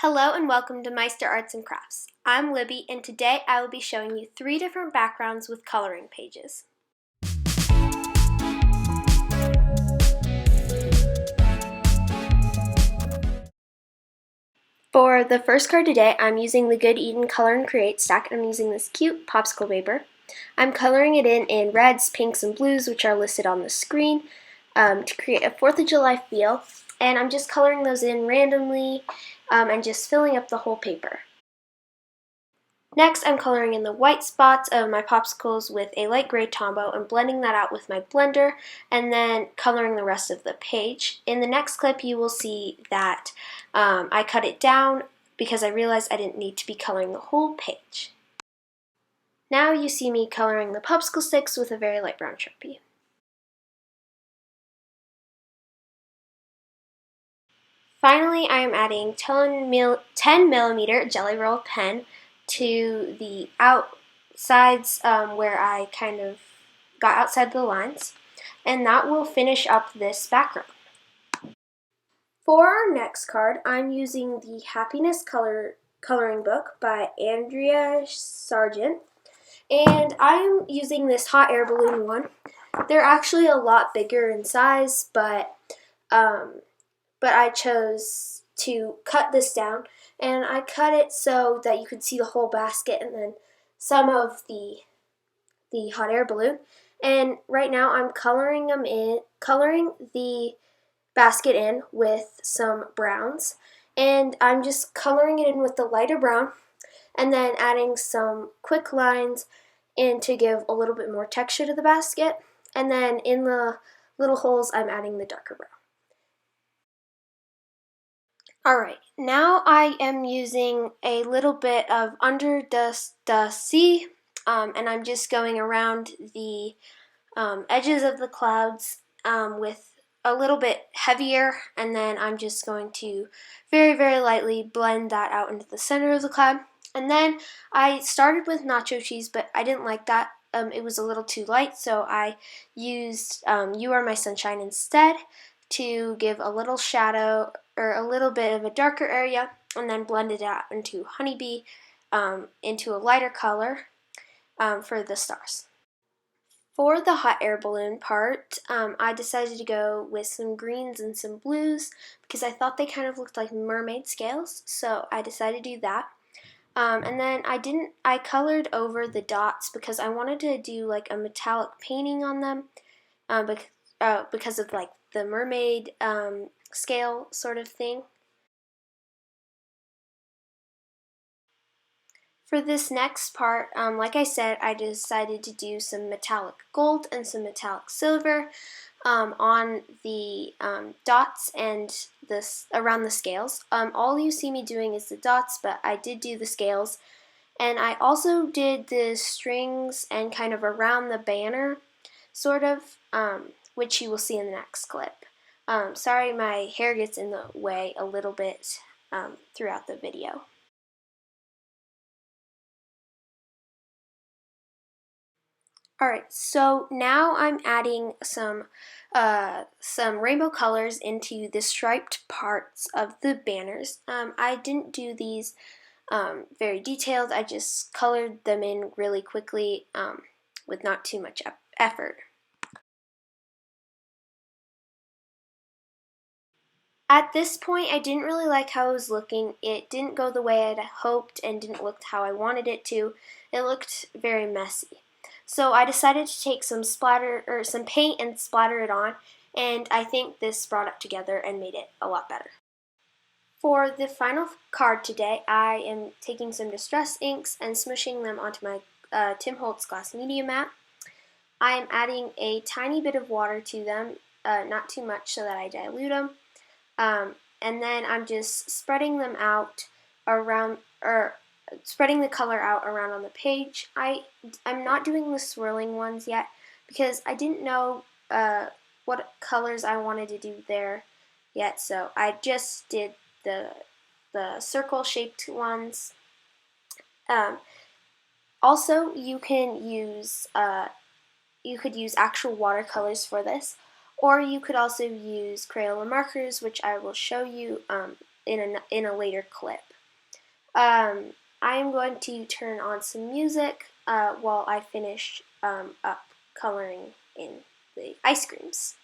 Hello and welcome to Meister Arts and Crafts. I'm Libby and today I will be showing you 3 different backgrounds with coloring pages. For the first card today, I'm using the Good Eden Color and Create stack and I'm using this cute popsicle paper. I'm coloring it in reds, pinks, and blues, which are listed on the screen, to create a 4th of July feel. And I'm just coloring those in randomly and just filling up the whole paper. Next, I'm coloring in the white spots of my popsicles with a light gray Tombow and blending that out with my blender and then coloring the rest of the page. In the next clip, you will see that I cut it down because I realized I didn't need to be coloring the whole page. Now you see me coloring the popsicle sticks with a very light brown Sharpie. Finally, I am adding 10mm Jelly Roll pen to the outsides where I kind of got outside the lines, and that will finish up this background. For our next card, I'm using the Happiness Coloring Book by Andrea Sargent, and I'm using this hot air balloon one. They're actually a lot bigger in size, but I chose to cut this down, and I cut it so that you could see the whole basket and then some of the hot air balloon. And right now I'm coloring the basket in with some browns, and I'm just coloring it in with the lighter brown and then adding some quick lines in to give a little bit more texture to the basket, and then in the little holes I'm adding the darker brown. Alright, now I am using a little bit of Under the Sea, and I'm just going around the edges of the clouds with a little bit heavier, and then I'm just going to very, very lightly blend that out into the center of the cloud. And then I started with nacho cheese, but I didn't like that. It was a little too light, so I used You Are My Sunshine instead to give a little shadow or a little bit of a darker area, and then blended it out into Honeybee into a lighter color for the stars. For the hot air balloon part, I decided to go with some greens and some blues because I thought they kind of looked like mermaid scales, so I decided to do that. And then I colored over the dots because I wanted to do like a metallic painting on them because of like the mermaid scale sort of thing. For this next part, like I said, I decided to do some metallic gold and some metallic silver on the dots and around the scales. All you see me doing is the dots, but I did do the scales. And I also did the strings and kind of around the banner, sort of, which you will see in the next clip. Sorry, my hair gets in the way a little bit throughout the video. Alright, so now I'm adding some rainbow colors into the striped parts of the banners. I didn't do these very detailed, I just colored them in really quickly with not too much effort. At this point, I didn't really like how it was looking. It didn't go the way I'd hoped and didn't look how I wanted it to. It looked very messy. So I decided to take some paint and splatter it on, and I think this brought it together and made it a lot better. For the final card today, I am taking some Distress inks and smushing them onto my Tim Holtz glass media mat. I am adding a tiny bit of water to them, not too much so that I dilute them. And then I'm just spreading them out around, or spreading the color out around on the page. I'm not doing the swirling ones yet because I didn't know what colors I wanted to do there yet, so I just did the circle-shaped ones. Also, you could use actual watercolors for this, or you could also use Crayola markers, which I will show you in a later clip. I am going to turn on some music while I finish up coloring in the ice creams.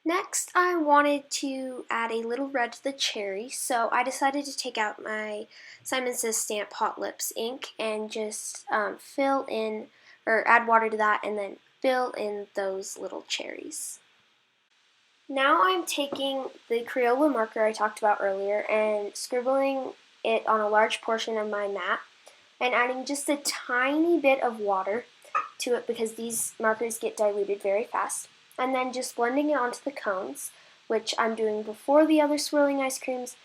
Next, I wanted to add a little red to the cherry, so I decided to take out my Simon Says Stamp Hot Lips ink and just fill in, or add water to that, and then fill in those little cherries. Now I'm taking the Crayola marker I talked about earlier and scribbling it on a large portion of my mat and adding just a tiny bit of water to it because these markers get diluted very fast. And then just blending it onto the cones, which I'm doing before the other swirling ice creams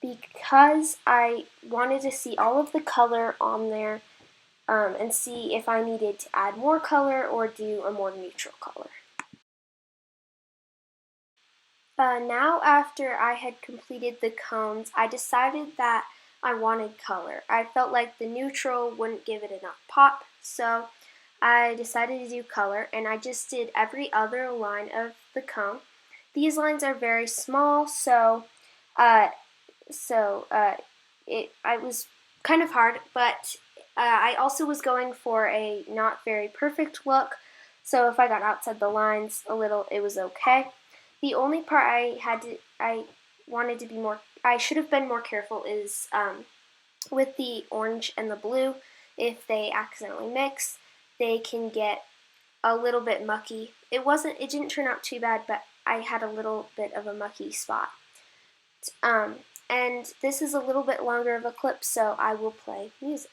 because I wanted to see all of the color on there and see if I needed to add more color or do a more neutral color. Now after I had completed the cones, I decided that I wanted color. I felt like the neutral wouldn't give it enough pop, so I decided to do color, and I just did every other line of the cone. These lines are very small, so it was kind of hard, but I also was going for a not very perfect look, so if I got outside the lines a little, it was okay. The only part I should have been more careful is with the orange and the blue. If they accidentally mix, they can get a little bit mucky. It didn't turn out too bad, but I had a little bit of a mucky spot. And this is a little bit longer of a clip, so I will play music.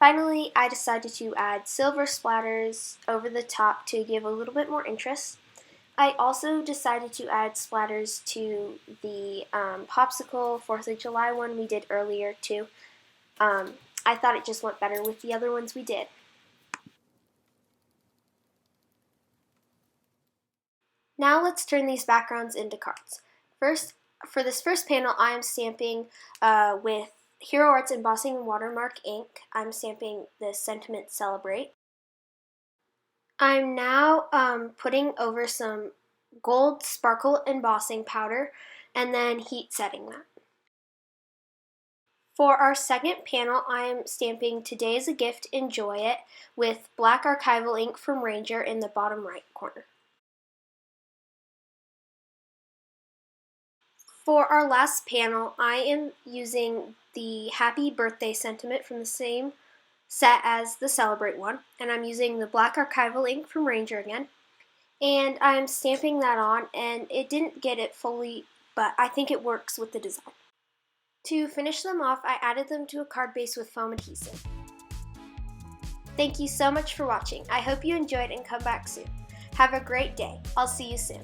Finally, I decided to add silver splatters over the top to give a little bit more interest. I also decided to add splatters to the popsicle 4th of July one we did earlier too. I thought it just went better with the other ones we did. Now let's turn these backgrounds into cards. First, for this first panel, I am stamping with Hero Arts Embossing and Watermark ink. I'm stamping the Sentiment Celebrate. I'm now putting over some gold sparkle embossing powder and then heat setting that. For our second panel, I am stamping Today is a Gift, Enjoy It with black archival ink from Ranger in the bottom right corner. For our last panel, I am using the Happy Birthday sentiment from the same set as the Celebrate one, and I'm using the black archival ink from Ranger again. And I'm stamping that on, and it didn't get it fully, but I think it works with the design. To finish them off, I added them to a card base with foam adhesive. Thank you so much for watching. I hope you enjoyed and come back soon. Have a great day. I'll see you soon.